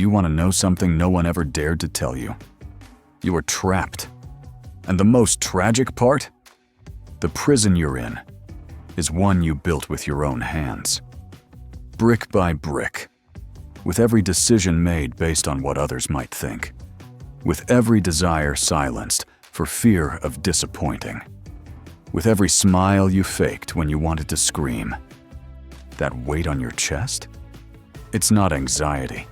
you want to know something no one ever dared to tell you? You are trapped. And the most tragic part? The prison you're in is one you built with your own hands. Brick by brick. With every decision made based on what others might think. With every desire silenced for fear of disappointing. With every smile you faked when you wanted to scream. That weight on your chest? It's not anxiety.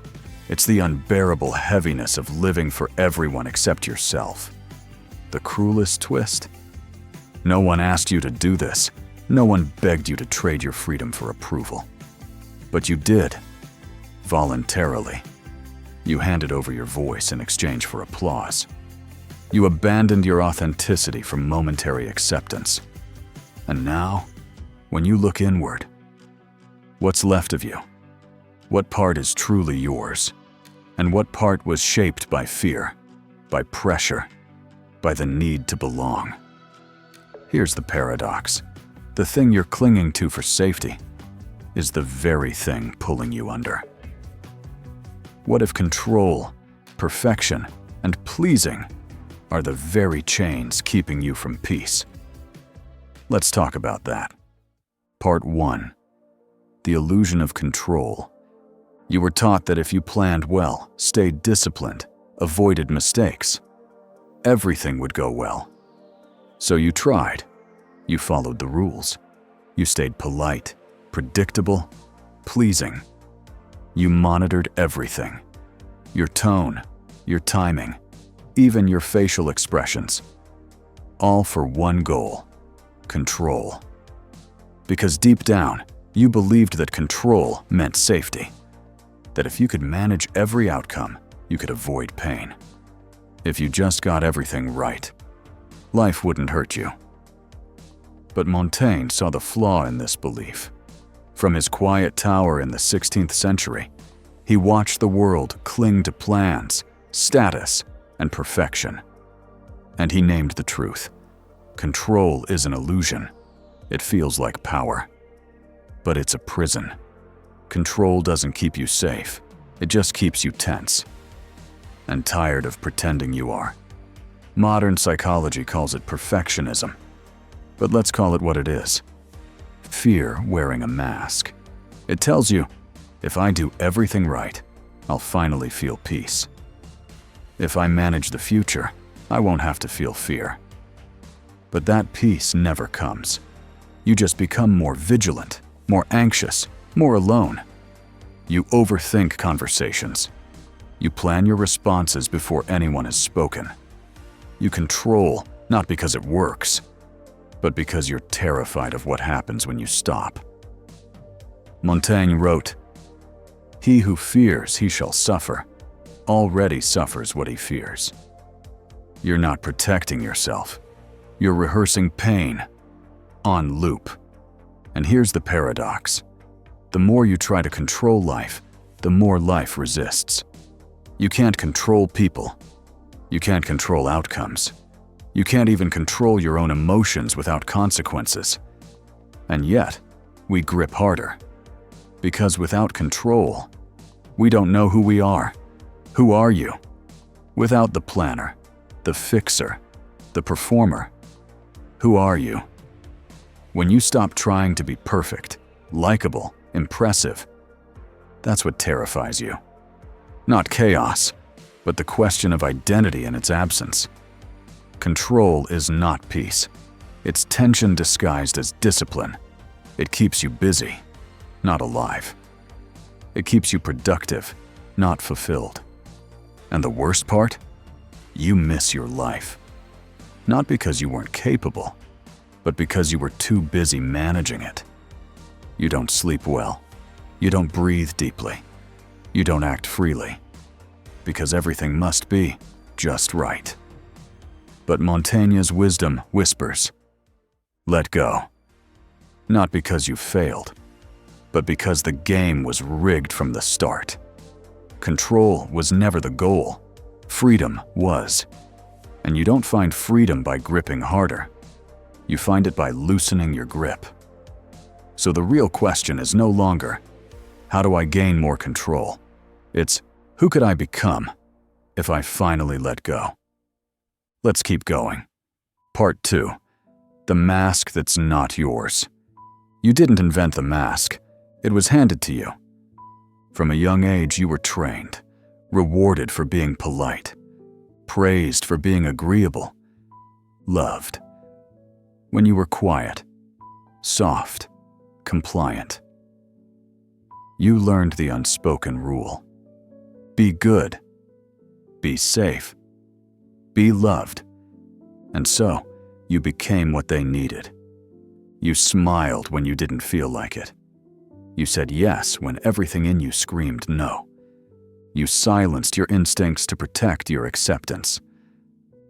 It's the unbearable heaviness of living for everyone except yourself. The cruelest twist? No one asked you to do this. No one begged you to trade your freedom for approval. But you did. Voluntarily. You handed over your voice in exchange for applause. You abandoned your authenticity for momentary acceptance. And now, when you look inward, what's left of you? What part is truly yours? And what part was shaped by fear, by pressure, by the need to belong? Here's the paradox. The thing you're clinging to for safety is the very thing pulling you under. What if control, perfection, and pleasing are the very chains keeping you from peace? Let's talk about that. Part 1. The illusion of control. You were taught that if you planned well, stayed disciplined, avoided mistakes, everything would go well. So you tried. You followed the rules. You stayed polite, predictable, pleasing. You monitored everything. Your tone, your timing, even your facial expressions. All for one goal: control. Because deep down, you believed that control meant safety. That if you could manage every outcome, you could avoid pain. If you just got everything right, life wouldn't hurt you. But Montaigne saw the flaw in this belief. From his quiet tower in the 16th century, he watched the world cling to plans, status, and perfection. And he named the truth. Control is an illusion. It feels like power. But it's a prison. Control doesn't keep you safe. It just keeps you tense. And tired of pretending you are. Modern psychology calls it perfectionism. But let's call it what it is. Fear wearing a mask. It tells you, if I do everything right, I'll finally feel peace. If I manage the future, I won't have to feel fear. But that peace never comes. You just become more vigilant, more anxious, more alone. You overthink conversations. You plan your responses before anyone has spoken. You control, not because it works, but because you're terrified of what happens when you stop. Montaigne wrote, "He who fears, he shall suffer, already suffers what he fears." You're not protecting yourself. You're rehearsing pain, on loop. And here's the paradox. The more you try to control life, the more life resists. You can't control people. You can't control outcomes. You can't even control your own emotions without consequences. And yet, we grip harder. Because without control, we don't know who we are. Who are you? Without the planner, the fixer, the performer, who are you? When you stop trying to be perfect, likable, impressive, that's what terrifies you. Not chaos, but the question of identity in its absence. Control is not peace. It's tension disguised as discipline. It keeps you busy, not alive. It keeps you productive, not fulfilled. And the worst part? You miss your life. Not because you weren't capable, but because you were too busy managing it. You don't sleep well. You don't breathe deeply. You don't act freely. Because everything must be just right. But Montaigne's wisdom whispers, let go. Not because you failed, but because the game was rigged from the start. Control was never the goal. Freedom was. And you don't find freedom by gripping harder. You find it by loosening your grip. So the real question is no longer, how do I gain more control? It's, Who could I become if I finally let go? Let's keep going. Part 2. The mask that's not yours. You didn't invent the mask. It was handed to you. From a young age, you were trained, rewarded for being polite, praised for being agreeable, loved when you were quiet, soft, compliant. You learned the unspoken rule. Be good, be safe, be loved. And so, you became what they needed. You smiled when you didn't feel like it. You said yes when everything in you screamed no. You silenced your instincts to protect your acceptance.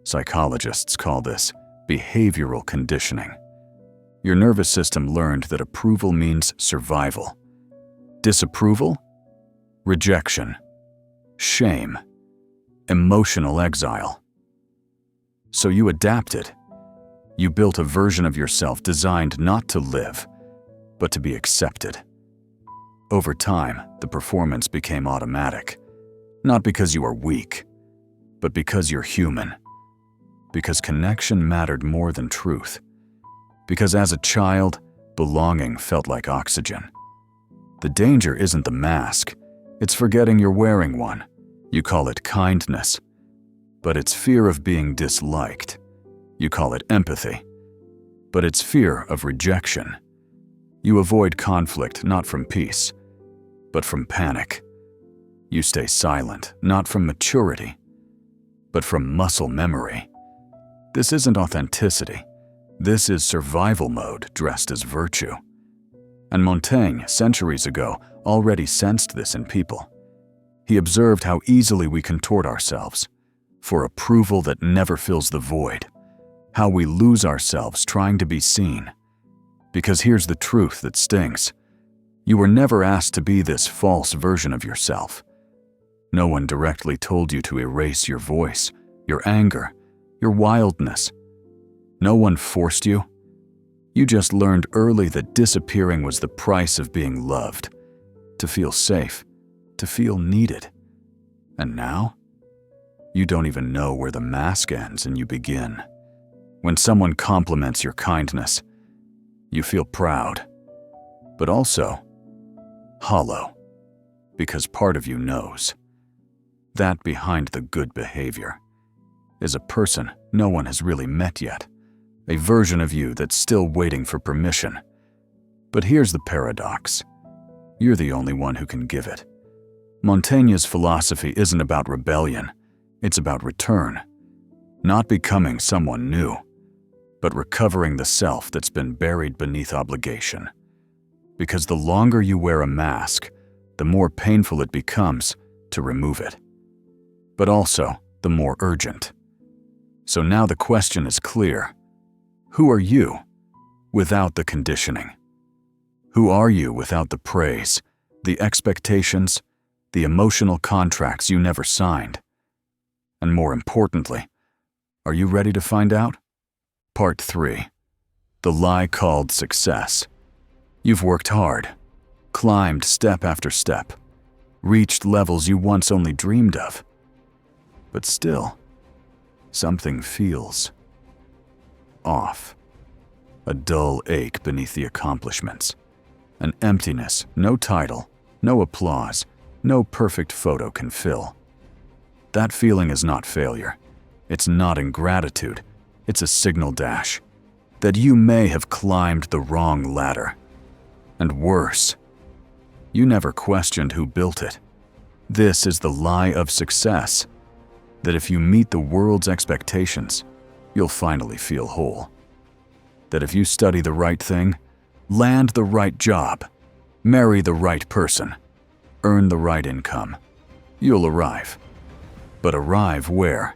Psychologists call this behavioral conditioning. Your nervous system learned that approval means survival. Disapproval? Rejection. Shame. Emotional exile. So you adapted. You built a version of yourself designed not to live, but to be accepted. Over time, the performance became automatic. Not because you are weak, but because you're human. Because connection mattered more than truth. Because as a child, belonging felt like oxygen. The danger isn't the mask. It's forgetting you're wearing one. You call it kindness. But it's fear of being disliked. You call it empathy. But it's fear of rejection. You avoid conflict not from peace, but from panic. You stay silent, not from maturity, but from muscle memory. This isn't authenticity. This is survival mode dressed as virtue. And Montaigne, centuries ago, already sensed this in people. He observed how easily we contort ourselves for approval that never fills the void, how we lose ourselves trying to be seen. Because here's the truth that stings. You were never asked to be this false version of yourself. No one directly told you to erase your voice, your anger, your wildness. No one forced you. You just learned early that disappearing was the price of being loved, to feel safe, to feel needed. And now, you don't even know where the mask ends and you begin. When someone compliments your kindness, you feel proud, but also hollow, because part of you knows that behind the good behavior is a person no one has really met yet, a version of you that's still waiting for permission. But here's the paradox. You're the only one who can give it. Montaigne's philosophy isn't about rebellion, it's about return. Not becoming someone new, but recovering the self that's been buried beneath obligation. Because the longer you wear a mask, the more painful it becomes to remove it. But also, the more urgent. So now the question is clear. Who are you without the conditioning? Who are you without the praise, the expectations, the emotional contracts you never signed? And more importantly, are you ready to find out? Part 3. The lie called success. You've worked hard, climbed step after step, reached levels you once only dreamed of. But still, something feels off. A dull ache beneath the accomplishments. An emptiness no title, no applause, no perfect photo can fill. That feeling is not failure. It's not ingratitude. It's a signal dash that you may have climbed the wrong ladder. And worse, you never questioned who built it. This is the lie of success, that if you meet the world's expectations, you'll finally feel whole. That if you study the right thing, land the right job, marry the right person, earn the right income, you'll arrive. But arrive where?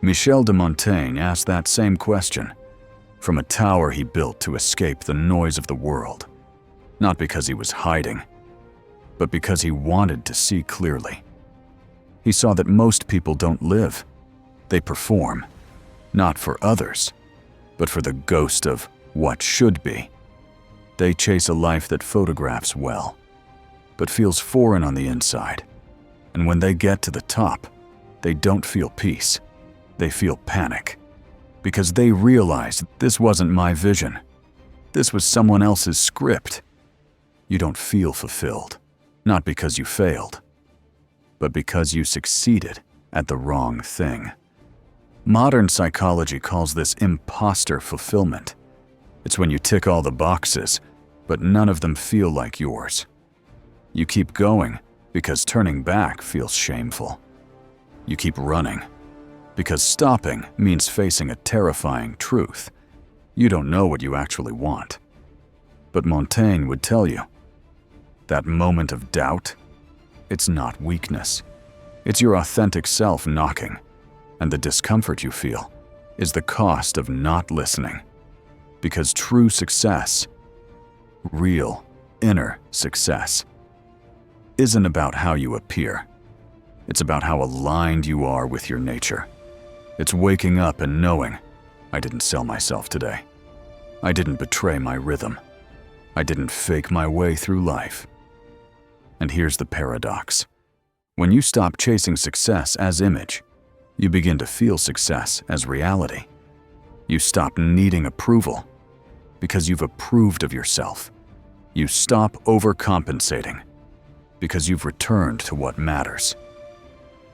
Michel de Montaigne asked that same question, from a tower he built to escape the noise of the world. Not because he was hiding, but because he wanted to see clearly. He saw that most people don't live. They perform, not for others, but for the ghost of what should be. They chase a life that photographs well, but feels foreign on the inside. And when they get to the top, they don't feel peace. They feel panic. Because they realize this wasn't my vision. This was someone else's script. You don't feel fulfilled, not because you failed, but because you succeeded at the wrong thing. Modern psychology calls this imposter fulfillment. It's when you tick all the boxes, but none of them feel like yours. You keep going because turning back feels shameful. You keep running because stopping means facing a terrifying truth. You don't know what you actually want. But Montaigne would tell you, that moment of doubt, it's not weakness. It's your authentic self knocking, and the discomfort you feel is the cost of not listening. Because true success, real inner success, isn't about how you appear. It's about how aligned you are with your nature. It's waking up and knowing, I didn't sell myself today. I didn't betray my rhythm. I didn't fake my way through life. And here's the paradox. When you stop chasing success as image, you begin to feel success as reality. You stop needing approval because you've approved of yourself. You stop overcompensating because you've returned to what matters.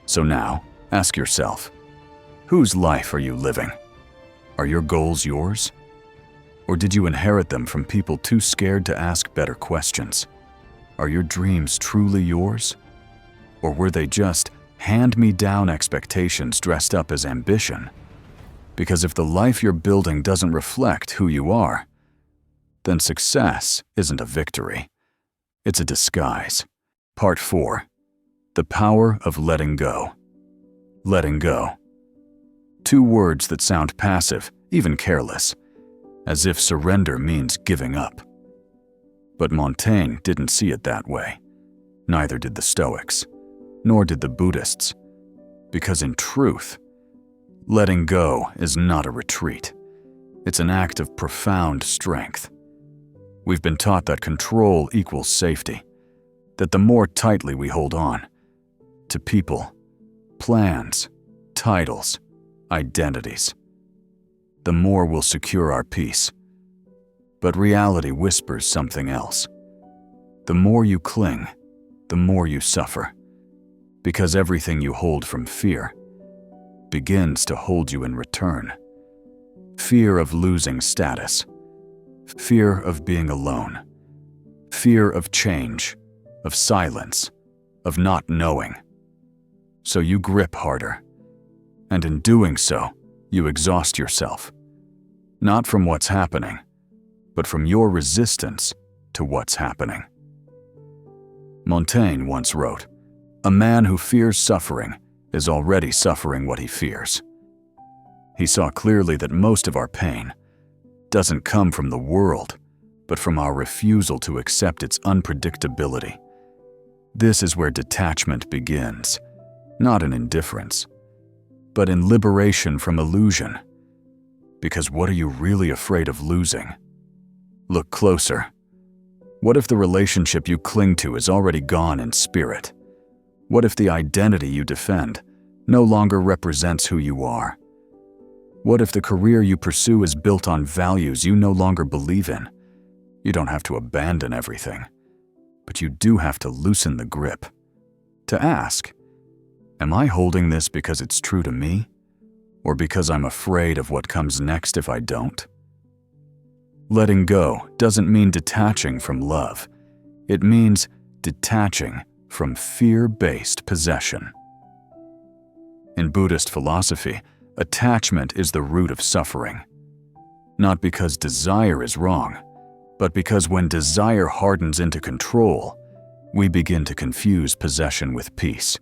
So now, ask yourself, whose life are you living? Are your goals yours? Or did you inherit them from people too scared to ask better questions? Are your dreams truly yours? Or were they just hand-me-down expectations dressed up as ambition? Because if the life you're building doesn't reflect who you are, then success isn't a victory. It's a disguise. Part 4. The power of letting go. Letting go. Two words that sound passive, even careless, as if surrender means giving up. But Montaigne didn't see it that way. Neither did the Stoics, nor did the Buddhists. Because in truth, letting go is not a retreat. It's an act of profound strength. We've been taught that control equals safety, that the more tightly we hold on to people, plans, titles, identities, the more we'll secure our peace. But reality whispers something else. The more you cling, the more you suffer, because everything you hold from fear begins to hold you in return. Fear of losing status, fear of being alone, fear of change, of silence, of not knowing. So you grip harder, and in doing so, you exhaust yourself, not from what's happening, but from your resistance to what's happening. Montaigne once wrote, "A man who fears suffering is already suffering what he fears." He saw clearly that most of our pain doesn't come from the world, but from our refusal to accept its unpredictability. This is where detachment begins, not in indifference, but in liberation from illusion. Because what are you really afraid of losing? Look closer. What if the relationship you cling to is already gone in spirit? What if the identity you defend no longer represents who you are? What if the career you pursue is built on values you no longer believe in? You don't have to abandon everything, but you do have to loosen the grip. To ask, am I holding this because it's true to me, or because I'm afraid of what comes next if I don't? Letting go doesn't mean detaching from love. It means detaching from fear-based possession. In Buddhist philosophy, attachment is the root of suffering. Not because desire is wrong, but because when desire hardens into control, we begin to confuse possession with peace.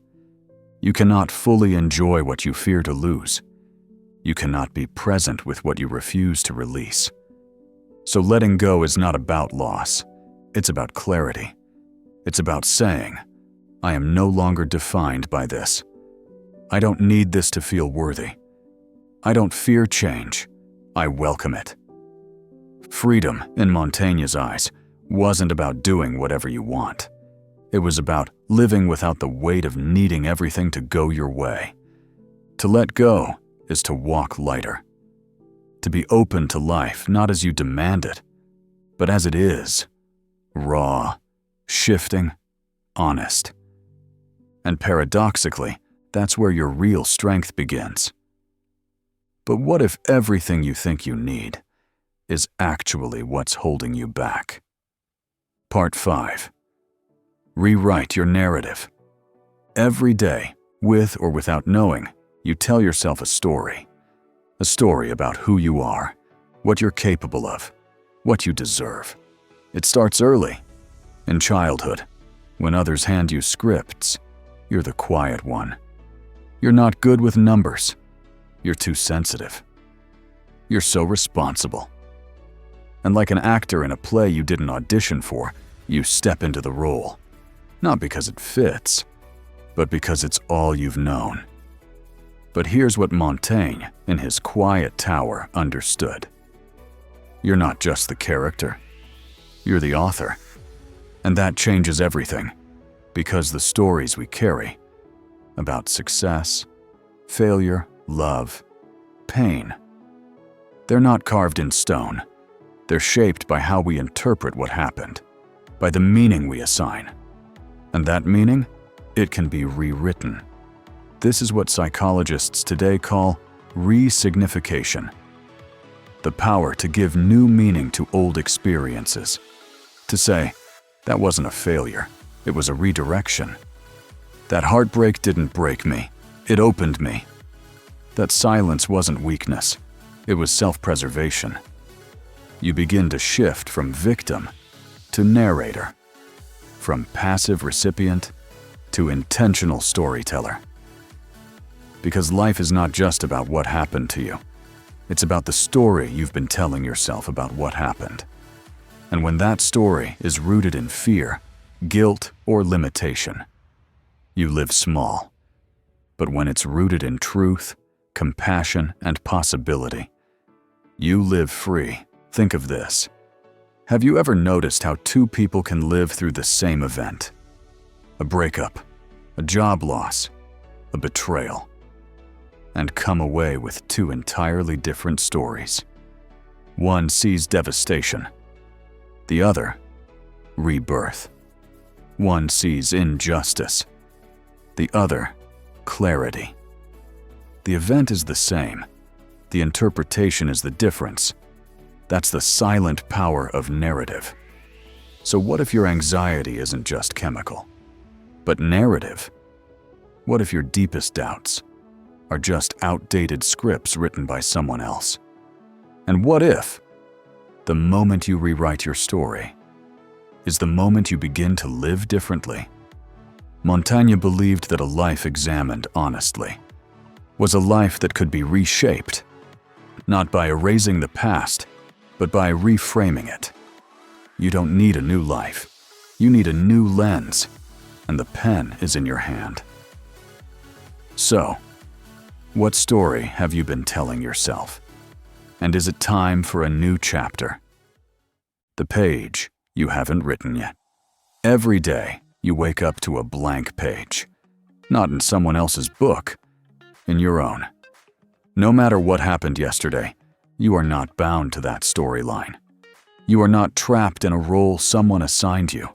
You cannot fully enjoy what you fear to lose. You cannot be present with what you refuse to release. So letting go is not about loss. It's about clarity. It's about saying, I am no longer defined by this. I don't need this to feel worthy. I don't fear change. I welcome it. Freedom, in Montaigne's eyes, wasn't about doing whatever you want. It was about living without the weight of needing everything to go your way. To let go is to walk lighter. To be open to life, not as you demand it, but as it is. Raw, shifting, honest. And paradoxically, that's where your real strength begins. But what if everything you think you need is actually what's holding you back? Part 5. Rewrite your narrative. Every day, with or without knowing, you tell yourself a story. A story about who you are, what you're capable of, what you deserve. It starts early, in childhood, when others hand you scripts. You're the quiet one. You're not good with numbers. You're too sensitive. You're so responsible. And like an actor in a play you didn't audition for, you step into the role. Not because it fits, but because it's all you've known. But here's what Montaigne, in his Quiet Tower, understood. You're not just the character. You're the author. And that changes everything, because the stories we carry about success, failure, love, pain, they're not carved in stone. They're shaped by how we interpret what happened, by the meaning we assign. And that meaning, it can be rewritten. This is what psychologists today call resignification. The power to give new meaning to old experiences. To say, that wasn't a failure, it was a redirection. That heartbreak didn't break me, it opened me. That silence wasn't weakness, it was self-preservation. You begin to shift from victim to narrator, from passive recipient to intentional storyteller. Because life is not just about what happened to you. It's about the story you've been telling yourself about what happened. And when that story is rooted in fear, guilt, or limitation, you live small. But when it's rooted in truth, compassion, and possibility, you live free. Think of this. Have you ever noticed how two people can live through the same event? A breakup, a job loss, a betrayal, and come away with two entirely different stories. One sees devastation, the other, rebirth. One sees injustice, the other, clarity. The event is the same, the interpretation is the difference. That's the silent power of narrative. So what if your anxiety isn't just chemical, but narrative? What if your deepest doubts are just outdated scripts written by someone else? And what if the moment you rewrite your story is the moment you begin to live differently? Montaigne believed that a life examined honestly was a life that could be reshaped, not by erasing the past, but by reframing it. You don't need a new life. You need a new lens, and the pen is in your hand. So, what story have you been telling yourself? And is it time for a new chapter? The page you haven't written yet. Every day, you wake up to a blank page. Not in someone else's book, in your own. No matter what happened yesterday, you are not bound to that storyline. You are not trapped in a role someone assigned you.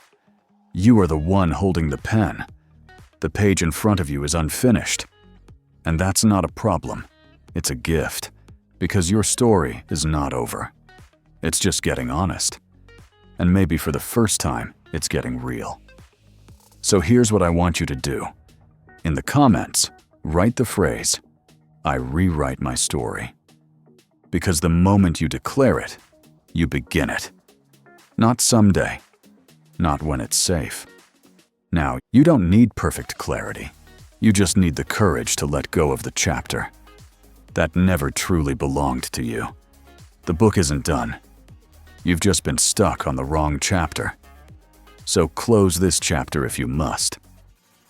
You are the one holding the pen. The page in front of you is unfinished. And that's not a problem. It's a gift, because your story is not over. It's just getting honest. And maybe for the first time, it's getting real. So here's what I want you to do. In the comments, write the phrase, "I rewrite my story." Because the moment you declare it, you begin it. Not someday, not when it's safe. Now, you don't need perfect clarity. You just need the courage to let go of the chapter that never truly belonged to you. The book isn't done. You've just been stuck on the wrong chapter. So close this chapter if you must,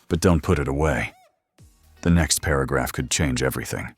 but don't put it away. The next paragraph could change everything.